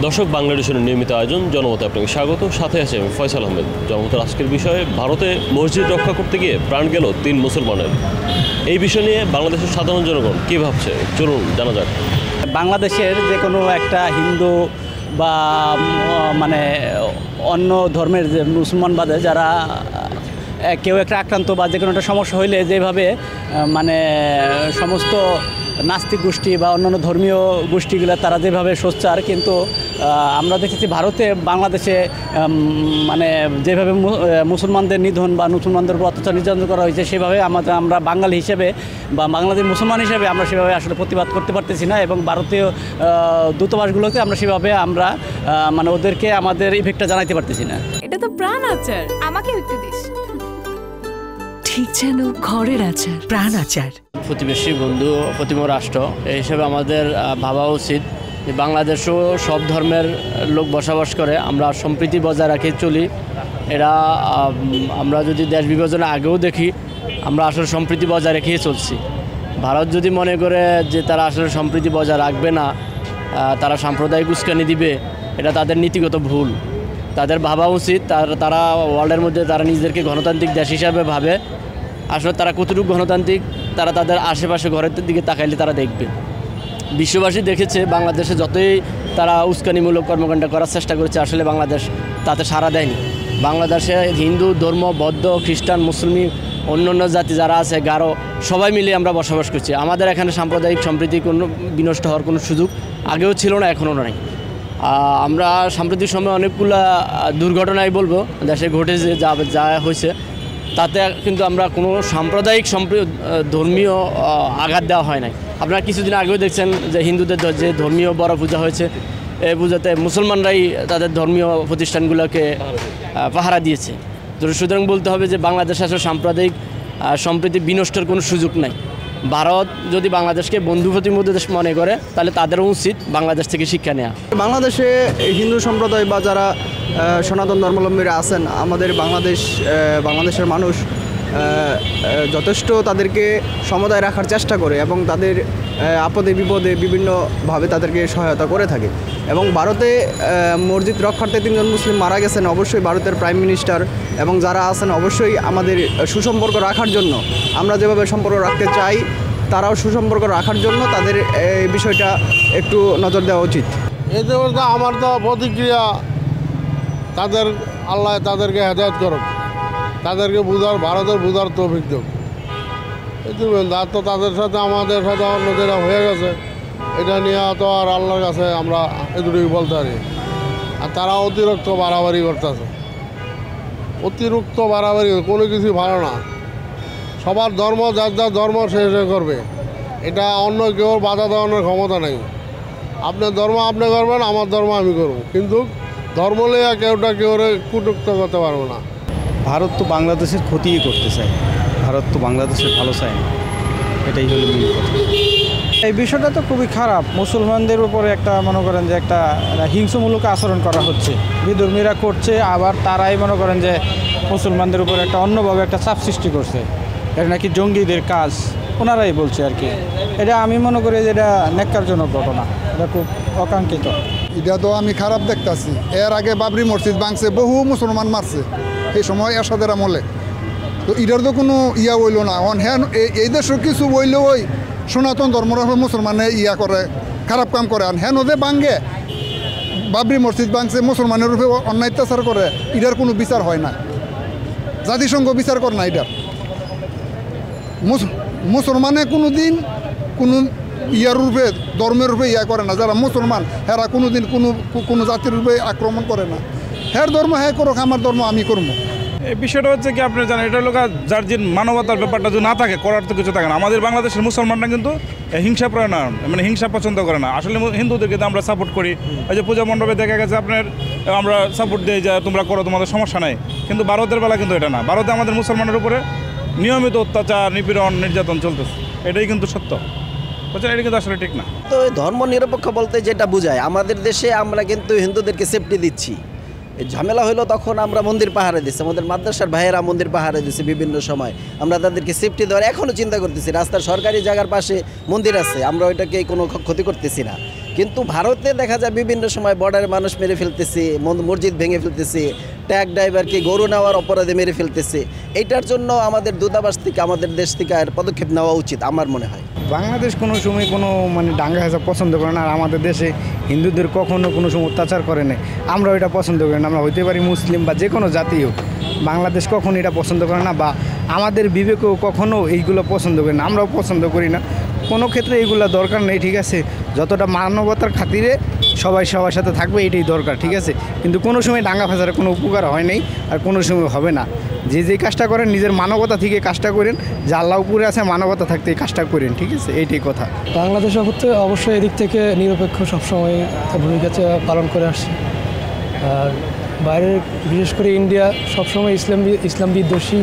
দর্শক, বাংলাদেশের নিয়মিত আয়োজন জনমতে আপনাকে স্বাগত। সাথে আছে আমি ফয়সাল আহমেদ। জনমতের আজকের বিষয়ে ভারতে মসজিদ রক্ষা করতে গিয়ে প্রাণ গেল 3 মুসলমানের। এই বিষয় নিয়ে বাংলাদেশের সাধারণ জনগণ কী ভাবছে চলুন জানা যাক। বাংলাদেশের যে কোনো একটা হিন্দু বা মানে অন্য ধর্মের যে মুসলমান বাদে যারা কেউ একটা আক্রান্ত বা যে কোনো একটা সমস্যা হইলে যেভাবে মানে সমস্ত নাস্তিক গোষ্ঠী বা অন্যান্য ধর্মীয় গোষ্ঠীগুলো তারা যেভাবে সোচ্চার, কিন্তু আমরা দেখেছি ভারতে বাংলাদেশে মানে যেভাবে মুসলমানদের নিধন বা মুসলমানদের উপর অত্যাচার নির্যাতন করা হয়েছে, সেভাবে আমরা বাঙালি হিসেবে বা বাংলাদেশ মুসলমান হিসেবে আমরা সেভাবে আসলে প্রতিবাদ করতে পারতেছি না। এবং ভারতীয় দূতাবাসগুলোকে আমরা সেভাবে মানে ওদেরকে আমাদের ইফেক্টটা জানাইতে পারতেছি না। এটা তো প্রাণ আচার, আমাকে একটু দিস। ঠিক যেন ঘরের আচার, প্রাণ আচার। প্রতিবেশী বন্ধু প্রতিম রাষ্ট্র এই হিসেবে আমাদের ভাবা উচিত যে বাংলাদেশও সব ধর্মের লোক বসবাস করে, আমরা সম্প্রীতি বজায় রাখে চলি। এরা আমরা যদি দেশ বিভাজনের আগেও দেখি আমরা আসলে সম্প্রীতি বজায় রেখেই চলছি। ভারত যদি মনে করে যে তারা আসলে সম্প্রীতি বজায় রাখবে না, তারা সাম্প্রদায়িক উস্কানি দিবে, এটা তাদের নীতিগত ভুল। তাদের ভাবা উচিত তারা ওয়ার্ল্ডের মধ্যে তারা নিজেদেরকে গণতান্ত্রিক দেশ হিসাবে ভাবে। আসলে তারা কতটুকু গণতান্ত্রিক তারা তাদের আশেপাশে ঘরের দিকে তাকাইলে তারা দেখবে। বিশ্ববাসী দেখেছে বাংলাদেশে যতই তারা উস্কানিমূলক কর্মকাণ্ড করার চেষ্টা করেছে, আসলে বাংলাদেশ তাতে সাড়া দেয়নি। বাংলাদেশে হিন্দু ধর্ম, বৌদ্ধ, খ্রিস্টান, মুসলিম, অন্য জাতি যারা আছে, গারো, সবাই মিলে আমরা বসবাস করছি। আমাদের এখানে সাম্প্রদায়িক সম্প্রীতি কোনো বিনষ্ট হওয়ার কোনো সুযোগ আগেও ছিল না, এখনও নাই। আমরা সাম্প্রতিক সময়ে অনেকগুলো দুর্ঘটনাই বলবো দেশে ঘটেছে, যা হয়েছে তাতে কিন্তু আমরা কোনো সাম্প্রদায়িক ধর্মীয় আঘাত দেওয়া হয় নাই। আপনারা কিছুদিন আগেও দেখছেন যে হিন্দুদের যে ধর্মীয় বড় পূজা হয়েছে, এই পূজাতে মুসলমানরাই তাদের ধর্মীয় প্রতিষ্ঠানগুলোকে পাহারা দিয়েছে। তো সুতরাং বলতে হবে যে বাংলাদেশে আসলে সাম্প্রদায়িক সম্প্রীতি বিনষ্টের কোনো সুযোগ নাই। ভারত যদি বাংলাদেশকে বন্ধু প্রতিমুখ দেশ মনে করে, তাহলে তাদেরও উচিত বাংলাদেশ থেকে শিক্ষা নেওয়া। বাংলাদেশে হিন্দু সম্প্রদায় বা যারা সনাতন ধর্মাবলম্বীরা আছেন, আমাদের বাংলাদেশের মানুষ যথেষ্ট তাদেরকে সমুদায় রাখার চেষ্টা করে এবং তাদের আপদে বিপদে বিভিন্নভাবে তাদেরকে সহায়তা করে থাকে। এবং ভারতে মসজিদ রক্ষার্থে 3 জন মুসলিম মারা গেছেন। অবশ্যই ভারতের প্রাইম মিনিস্টার এবং যারা আছেন অবশ্যই আমাদের সুসম্পর্ক রাখার জন্য, আমরা যেভাবে সম্পর্ক রাখতে চাই তারাও সুসম্পর্ক রাখার জন্য তাদের এই বিষয়টা একটু নজর দেওয়া উচিত। এতে বলতে আমার তো প্রতিক্রিয়া, তাদের আল্লাহ তাদেরকে হেদায়ত করুক, তাদেরকে ভারতের বুঝার তৌফিক দেব। আর তো তাদের সাথে আমাদের সাথে অন্যদের হয়ে গেছে, এটা নিয়ে তো আর আল্লাহর কাছে আমরা এটুকুই বলতে পারি। আর তারা অতিরিক্ত বাড়াবাড়ি করতেছে, অতিরিক্ত বাড়াবাড়ি কোনো কিছুই ভালো না। সবার ধর্ম যার যার ধর্ম সে করবে, এটা অন্য কেউ বাধা দেওয়ানোর ক্ষমতা নেই। আপনার ধর্ম আপনি করবেন, আমার ধর্ম আমি করব, কিন্তু ধর্ম লইয়া কেউটা কেউ কটূক্ত করতে পারবো না। ভারত তো বাংলাদেশের ক্ষতিই করতে চায়, ভারত তো বাংলাদেশের ভালো চায় না, এটাই হলো মূল কথা। এই বিষয়টা তো খুবই খারাপ। মুসলমানদের উপরে একটা মনে করেন যে একটা হিংসামূলক আচরণ করা হচ্ছে, বিধর্মীরা করছে, আবার তারাই মনে করেন যে মুসলমানদের উপরে একটা অন্যভাবে একটা চাপ সৃষ্টি করছে। এটা নাকি জঙ্গিদের কাজ, ওনারাই বলছে আর কি। এটা আমি মনে করি যে এটা ন্যাক্কারজনক ঘটনা, এটা খুব অকাঙ্ক্ষিত। এটা তো আমি খারাপ দেখতেছি। এর আগে বাবরি মসজিদ ভাঙছে, বহু মুসলমান মারছে এই সময় এরশাদের আমলে। তো এটার তো কোনো হইল না। হ্যাঁ, এই দেশের কিছু বইলে ওই সনাতন ধর্মের মুসলমানে করে খারাপ কাম করে। হ্যাঁ ওদের ভাঙ্গে বাবরি মসজিদ ভাঙছে, মুসলমানের রূপে অন্যায় অত্যাচার করে, এটার কোনো বিচার হয় না। জাতিসংঘ বিচার করে না এটার। মুসলমানে কোনো দিন কোনো রূপে ধর্মের রূপে করে না। যারা মুসলমান হেরা কোনো দিন কোনো জাতির রূপে আক্রমণ করে না। হ্যার ধর্ম হ্যাঁ করুক, আমার ধর্ম আমি করবো। এই বিষয়টা হচ্ছে কি আপনি জানেন, এটা লোক যার যে মানবতার ব্যাপারটা যদি না থাকে, করার তো কিছু থাকে না। আমাদের বাংলাদেশের মুসলমানরা কিন্তু হিংসা প্রয়ণ মানে হিংসা পছন্দ করে না। আসলে হিন্দুদেরকে তো আমরা সাপোর্ট করি। এই যে পূজা মণ্ডপে দেখা গেছে আপনার আমরা সাপোর্ট দিই যে তোমরা করো, তোমাদের সমস্যা নাই। কিন্তু ভারতের বেলা কিন্তু এটা না। ভারতে আমাদের মুসলমানের উপরে নিয়মিত অত্যাচার, নিপীড়ন, নির্যাতন চলতেছে, এটাই কিন্তু সত্য। বুঝছেন, এটা কিন্তু আসলে ঠিক না। তো ধর্ম নিরপেক্ষ বলতে যেটা বোঝায়, আমাদের দেশে আমরা কিন্তু হিন্দুদেরকে সেফটি দিচ্ছি। ঝামেলা হলো তখন আমরা মন্দির পাহাড়ে দিচ্ছি, আমাদের মাদ্রাসার ভাইয়েরা মন্দির পাহাড়ে দিচ্ছে বিভিন্ন সময়। আমরা তাদেরকে সেফটি দেওয়ার এখনও চিন্তা করতেছি। রাস্তার সরকারি জায়গার পাশে মন্দির আছে, আমরা ওইটাকে কোনো ক্ষতি করতেছি না। কিন্তু ভারতে দেখা যায় বিভিন্ন সময় বর্ডারে মানুষ মেরে ফেলতেছে, মসজিদ ভেঙে ফেলতেছে, ট্যাগ ড্রাইভারকে গরু নেওয়ার অপরাধে মেরে ফেলতেছে। এইটার জন্য আমাদের দূতাবাস থেকে, আমাদের দেশ থেকে আর পদক্ষেপ নেওয়া উচিত আমার মনে হয়। বাংলাদেশ কোনো সময় কোনো মানে দাঙ্গা হাজা পছন্দ করে না, আর আমাদের দেশে হিন্দুদের কখনো কোনো সময় অত্যাচার করে না। আমরা ওইটা পছন্দ করি না, আমরা হইতে পারি মুসলিম বা যে কোনো জাতি হোক, বাংলাদেশ কখনো এটা পছন্দ করে না, বা আমাদের বিবেকেও কখনো এইগুলো পছন্দ করে না, আমরাও পছন্দ করি না। কোনো ক্ষেত্রে এইগুলো দরকার নেই, ঠিক আছে, যতটা মানবতার খাতিরে সবাই সবার সাথে থাকবে এটাই দরকার, ঠিক আছে। কিন্তু কোনো সময় দাঙ্গা ফাঁসার কোনো উপকার হয় নাই, আর কোনো সময় হবে না। যে কাজটা করেন নিজের মানবতা থেকে কাজটা করেন, যে আল্লাহ উপরে আছে মানবতা থাকতে এই কাজটা করেন, ঠিক আছে, এইটাই কথা। বাংলাদেশ অবশ্যই এদিক থেকে নিরপেক্ষ সবসময় ভূমিকা পালন করে আসছে। আর বাইরের বিশেষ করে ইন্ডিয়া সবসময় ইসলাম বিদ্বেষী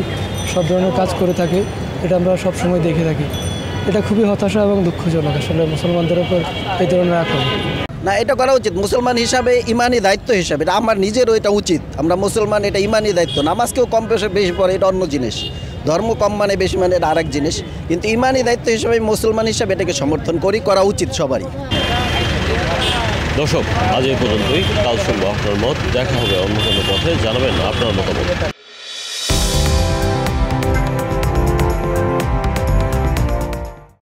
সব ধরনের কাজ করে থাকে, এটা আমরা সবসময় দেখে থাকি। এটা খুবই হতাশা এবং দুঃখজনক আসলে মুসলমানদের উপর এই ধরনের আক্রমণ। না, এটা করা উচিত মুসলমান হিসাবে, ইমানি দায়িত্ব হিসাবে, এটা আমার নিজেরও এটা উচিত। আমরা মুসলমান, এটা ইমানি দায়িত্ব। নামাজকেও কম বেশি পড়ে, এটা অন্য জিনিস। ধর্ম কম মানে বেশি মানে এটা আরেক জিনিস। কিন্তু ইমানি দায়িত্ব হিসাবে মুসলমান হিসাবে এটাকে সমর্থন করি, করা উচিত সবারই। দর্শক, আজ এই পর্যন্তই। কাল শুনবো আপনার মত। দেখা হবে অন্য কোনো পথে। জানাবেন আপনার মতামত।